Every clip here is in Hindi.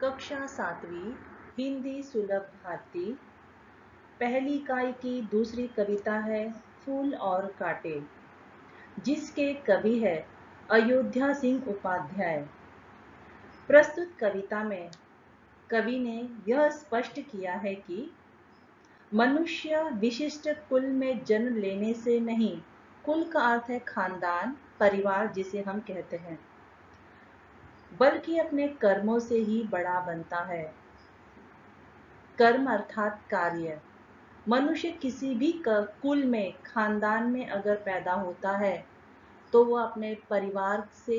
कक्षा 7वीं हिंदी सुलभ भारती। पहली इकाई की दूसरी कविता है फूल और कांटे, जिसके कवि है अयोध्या सिंह उपाध्याय। प्रस्तुत कविता में कवि ने यह स्पष्ट किया है कि मनुष्य विशिष्ट कुल में जन्म लेने से नहीं, कुल का अर्थ है खानदान, परिवार जिसे हम कहते हैं, बल्कि अपने कर्मों से ही बड़ा बनता है। कर्म अर्थात कार्य। मनुष्य किसी भी कुल में, खानदान में अगर पैदा होता है तो वह अपने परिवार से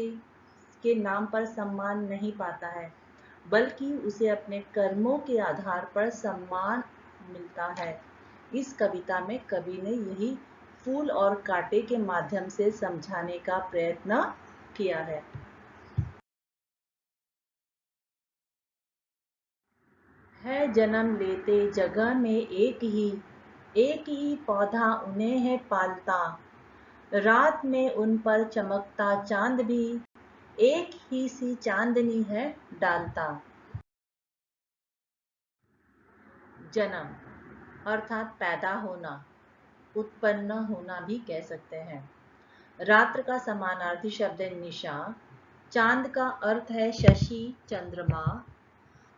के नाम पर सम्मान नहीं पाता है, बल्कि उसे अपने कर्मों के आधार पर सम्मान मिलता है। इस कविता में कवि ने यही फूल और कांटे के माध्यम से समझाने का प्रयत्न किया है। जन्म लेते जगह में एक ही पौधा उन्हें है पालता, रात में उन पर चमकता चांद भी एक ही सी चांदनी है डालता। जन्म अर्थात पैदा होना, उत्पन्न होना भी कह सकते हैं। रात्र का समानार्थी शब्द है निशा। चांद का अर्थ है शशि, चंद्रमा।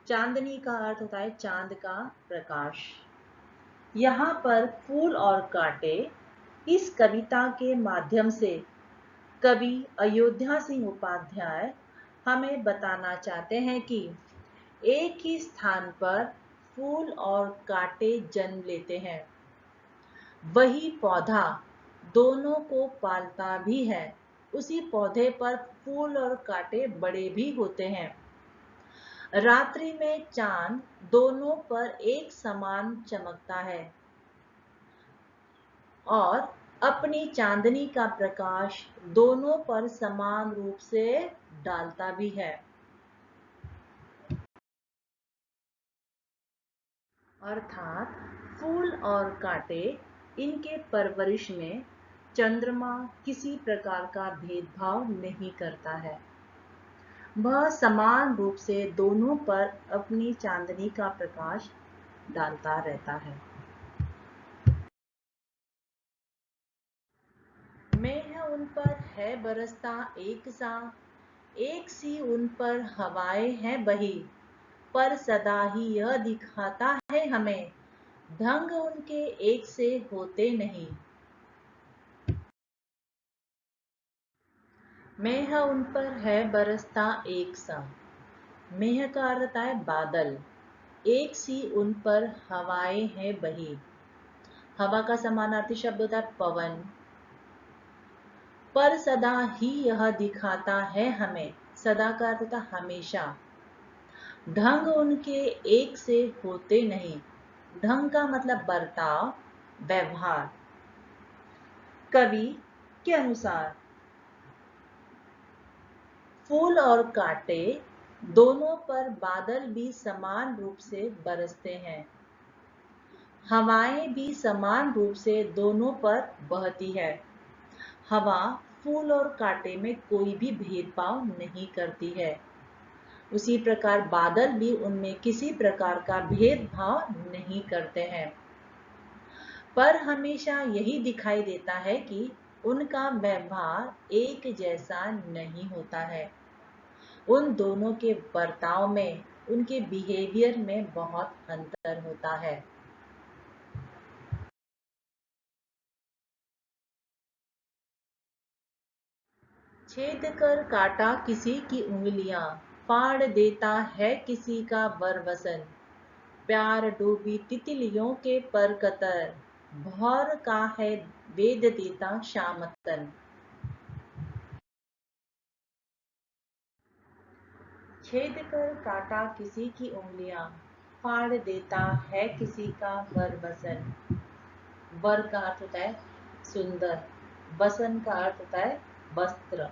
चांदनी का अर्थ होता है चांद का प्रकाश। यहाँ पर फूल और कांटे इस कविता के माध्यम से कवि अयोध्या सिंह उपाध्याय हमें बताना चाहते हैं कि एक ही स्थान पर फूल और कांटे जन्म लेते हैं। वही पौधा दोनों को पालता भी है। उसी पौधे पर फूल और कांटे बड़े भी होते हैं। रात्रि में चांद दोनों पर एक समान चमकता है और अपनी चांदनी का प्रकाश दोनों पर समान रूप से डालता भी है। अर्थात फूल और कांटे, इनके परवरिश में चंद्रमा किसी प्रकार का भेदभाव नहीं करता है। वह समान रूप से दोनों पर अपनी चांदनी का प्रकाश डालता रहता है। मेघ उन पर है बरसता एक सी उन पर हवाएं हैं बही, पर सदा ही यह दिखाता है हमें, ढंग उनके एक से होते नहीं। मेघ उन पर है बरसता एक सा। मेघ का अर्थ है बादल। एक सी उन पर हवाएं हैं बही। हवा का समानार्थी शब्द होता है पवन। पर सदा ही यह दिखाता है हमें, सदा का अर्थ होता हमेशा। ढंग उनके एक से होते नहीं। ढंग का मतलब बर्ताव, व्यवहार। कवि के अनुसार फूल और कांटे दोनों पर बादल भी समान रूप से बरसते हैं। हवाएं भी समान रूप से दोनों पर बहती है। हवा फूल और कांटे में कोई भी भेदभाव नहीं करती है। उसी प्रकार बादल भी उनमें किसी प्रकार का भेदभाव नहीं करते हैं, पर हमेशा यही दिखाई देता है कि उनका व्यवहार एक जैसा नहीं होता है। उन दोनों के बर्ताव में, उनके बिहेवियर में बहुत अंतर होता है। छेद कर काटा किसी की उंगलियां, फाड़ देता है किसी का वरवसन। प्यार डूबी तितलियों के पर कतर, भौर का है वेद देता शामतन। छेद कर काटा किसी की उंगलियां, फाड़ देता है किसी का वरवसन। वर का अर्थ होता है सुंदर, वसन का अर्थ होता है वस्त्र,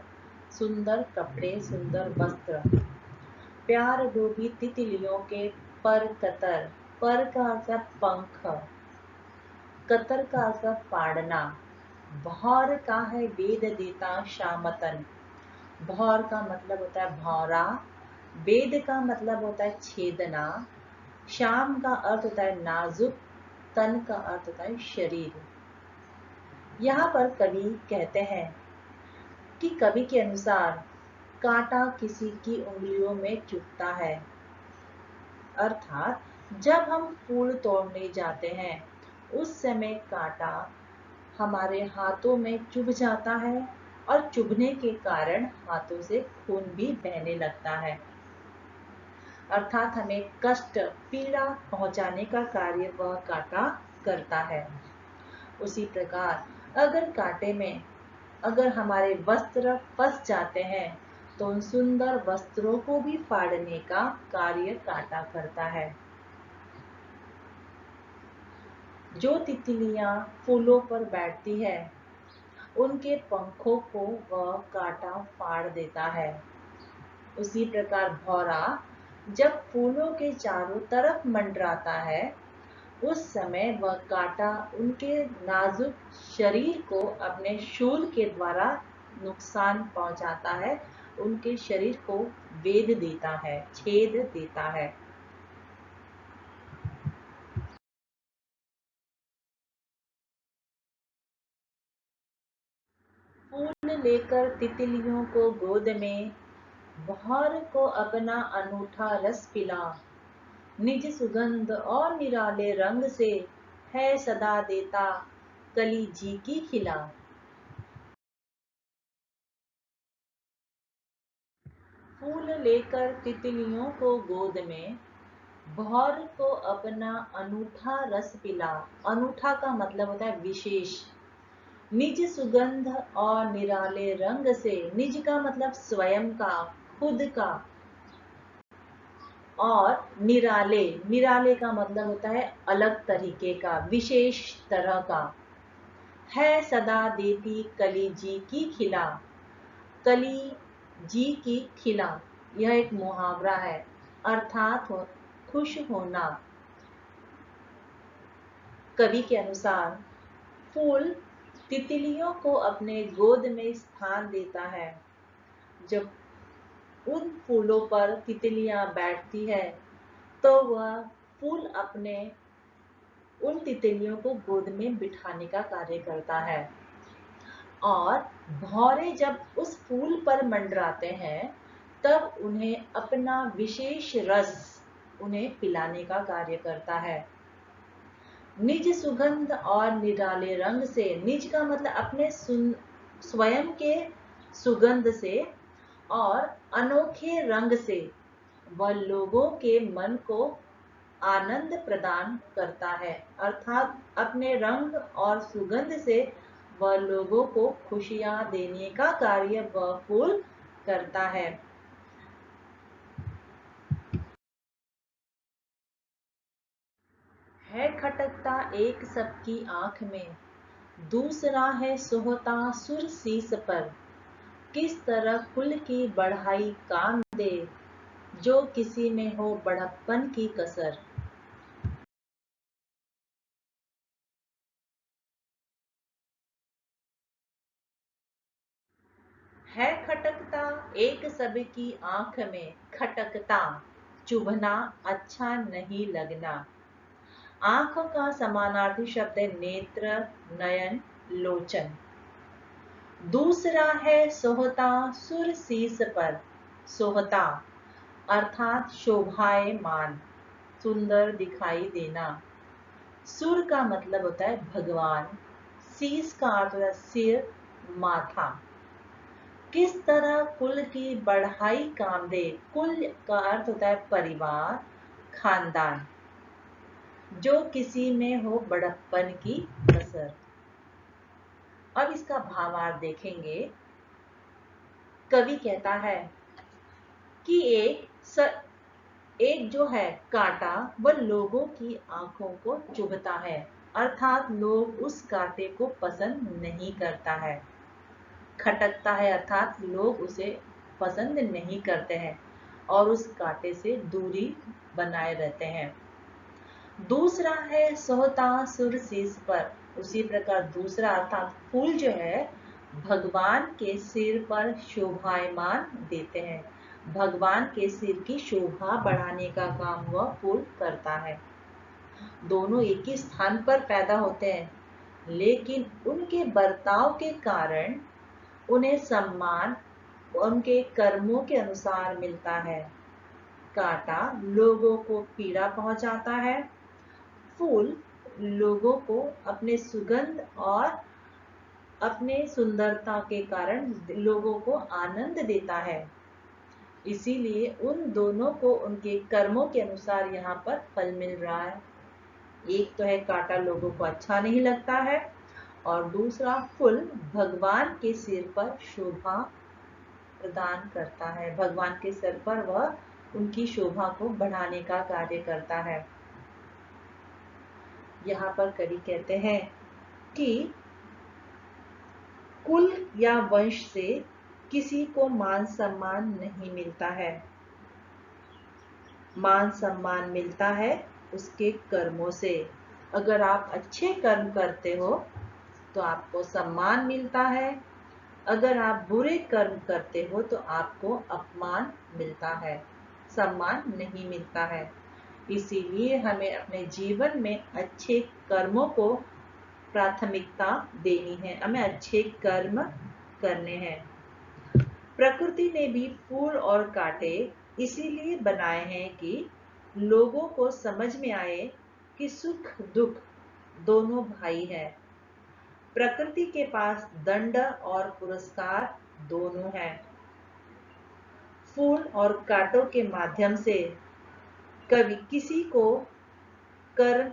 सुंदर कपड़े, सुंदर वस्त्र। प्यार डूबी तितलियों के पर कतर, पर का अर्थ है पंख, कतर का अर्थ है फाड़ना। भौर का है वेद देता शामतन। भौर का मतलब होता है भौरा, वेद का मतलब होता है छेदना, श्याम का अर्थ होता है नाजुक, तन का अर्थ होता है शरीर। यहाँ पर कवि कहते हैं कि कवि के अनुसार कांटा किसी की उंगलियों में चुभता है, अर्थात जब हम फूल तोड़ने जाते हैं उस समय कांटा हमारे हाथों में चुभ जाता है और चुभने के कारण हाथों से खून भी बहने लगता है, अर्थात हमें कष्ट पीड़ा पहुंचाने का कार्य वह कांटा करता है। उसी प्रकार अगर हमारे वस्त्र फंस जाते हैं तो उन सुंदर वस्त्रों को भी फाड़ने का कार्य कांटा करता है। जो तितलियां फूलों पर बैठती है उनके पंखों को वह कांटा फाड़ देता है। उसी प्रकार भौरा जब फूलों के चारों तरफ मंडराता है उस समय वह कांटा उनके नाजुक शरीर को अपने शूल के द्वारा नुकसान पहुंचाता है, उनके शरीर को वेध देता है, छेद देता है। फूल लेकर तितलियों को गोद में, बहार को अपना अनूठा रस पिला, निज सुगंध और निराले रंग से है सदा देता कली जी की खिला। फूल लेकर तितलियों को गोद में, बहार को अपना अनूठा रस पिला। अनूठा का मतलब होता है विशेष। निज सुगंध और निराले रंग से, निज का मतलब स्वयं का, खुद का, और निराले, निराले का मतलब होता है अलग तरीके का, विशेष तरह का। है सदा देती कली जी की खिला। कली जी की खिला यह एक मुहावरा है, अर्थात खुश होना। कवि के अनुसार फूल तितलियों को अपने गोद में स्थान देता है। जब उन फूलों पर तितलियां बैठती है तो वह फूल अपने उन तितलियों को गोद में बिठाने का कार्य करता है, और भौरे जब उस फूल पर मंडराते हैं तब उन्हें अपना विशेष रस उन्हें पिलाने का कार्य करता है। निज सुगंध और निराले रंग से, निज का मतलब अपने स्वयं के सुगंध से और अनोखे रंग से वह लोगों के मन को आनंद प्रदान करता है, अर्थात अपने रंग और सुगंध से वह लोगों को खुशियां देने का कार्य वह फूल करता है। खटकता एक सबकी आंख में, दूसरा है सोहता सुर शीस पर, किस तरह कुल की बढ़ाई काम दे, जो किसी में हो बड़प्पन की कसर। है खटकता एक सबकी आंख में, खटकता चुभना, अच्छा नहीं लगना। आंखों का समानार्थी शब्द है नेत्र, नयन, लोचन। दूसरा है सोहता सुर शीस पर। सोहता अर्थात शोभायमान, सुंदर दिखाई देना। सुर का मतलब होता है भगवान। शीस का अर्थ होता है सिर, माथा। किस तरह कुल की बढ़ाई काम दे। कुल का अर्थ होता है परिवार, खानदान, जो किसी में हो बड़प्पन की कसर। अब इसका भावार्थ देखेंगे। कवि कहता है कि एक जो है कांटा वह लोगों की आंखों को चुभता है, अर्थात लोग उस कांटे को पसंद नहीं करता है। खटकता है अर्थात लोग उसे पसंद नहीं करते हैं और उस कांटे से दूरी बनाए रहते हैं। दूसरा है सोहता सुर शीस पर। उसी प्रकार दूसरा अर्थात फूल जो है भगवान के सिर पर शोभायमान देते हैं, भगवान के सिर की शोभा बढ़ाने का काम वह फूल करता है। दोनों एक ही स्थान पर पैदा होते हैं, लेकिन उनके बर्ताव के कारण उन्हें सम्मान उनके कर्मों के अनुसार मिलता है। कांटा लोगों को पीड़ा पहुंचाता है, फूल लोगों को अपने सुगंध और अपने सुंदरता के कारण लोगों को आनंद देता है। इसीलिए उन दोनों को उनके कर्मों के अनुसार यहाँ पर फल मिल रहा है। एक तो है कांटा लोगों को अच्छा नहीं लगता है, और दूसरा फूल भगवान के सिर पर शोभा प्रदान करता है। भगवान के सिर पर वह उनकी शोभा को बढ़ाने का कार्य करता है। यहाँ पर कवि कहते हैं कि कुल या वंश से किसी को मान सम्मान नहीं मिलता है। मान सम्मान मिलता है उसके कर्मों से। अगर आप अच्छे कर्म करते हो तो आपको सम्मान मिलता है, अगर आप बुरे कर्म करते हो तो आपको अपमान मिलता है, सम्मान नहीं मिलता है। इसीलिए हमें अपने जीवन में अच्छे कर्मों को प्राथमिकता देनी है, हमें अच्छे कर्म करने हैं। प्रकृति ने भी फूल और कांटे इसीलिए बनाए हैं कि लोगों को समझ में आए कि सुख दुख दोनों भाई है। प्रकृति के पास दंड और पुरस्कार दोनों है। फूल और कांटों के माध्यम से कभी किसी को कर्म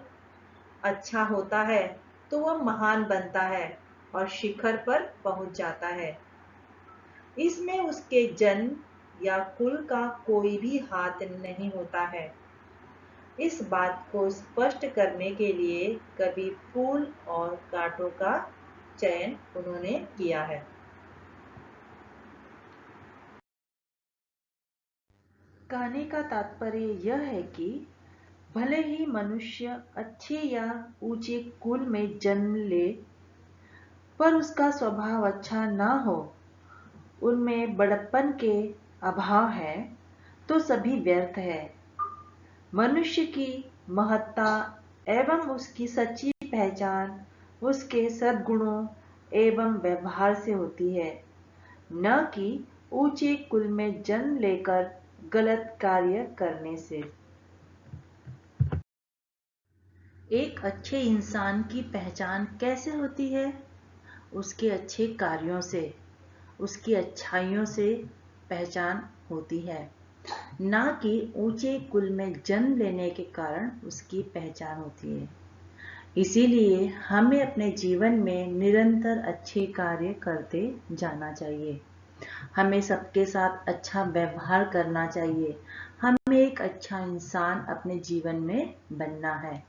अच्छा होता है तो वह महान बनता है और शिखर पर पहुंच जाता है। इसमें उसके जन्म या कुल का कोई भी हाथ नहीं होता है। इस बात को स्पष्ट करने के लिए कवि फूल और कांटों का चयन उन्होंने किया है। कहने का तात्पर्य यह है कि भले ही मनुष्य अच्छे या ऊंचे कुल में जन्म ले, पर उसका स्वभाव अच्छा ना हो, उनमें बड़प्पन के अभाव है, तो सभी व्यर्थ है। मनुष्य की महत्ता एवं उसकी सच्ची पहचान उसके सद्गुणों एवं व्यवहार से होती है, न कि ऊंचे कुल में जन्म लेकर गलत कार्य करने से। एक अच्छे इंसान की पहचान कैसे होती है? उसके अच्छे कार्यों से, उसकी अच्छाइयों से पहचान होती है, ना कि ऊंचे कुल में जन्म लेने के कारण उसकी पहचान होती है। इसीलिए हमें अपने जीवन में निरंतर अच्छे कार्य करते जाना चाहिए। हमें सबके साथ अच्छा व्यवहार करना चाहिए। हमें एक अच्छा इंसान अपने जीवन में बनना है।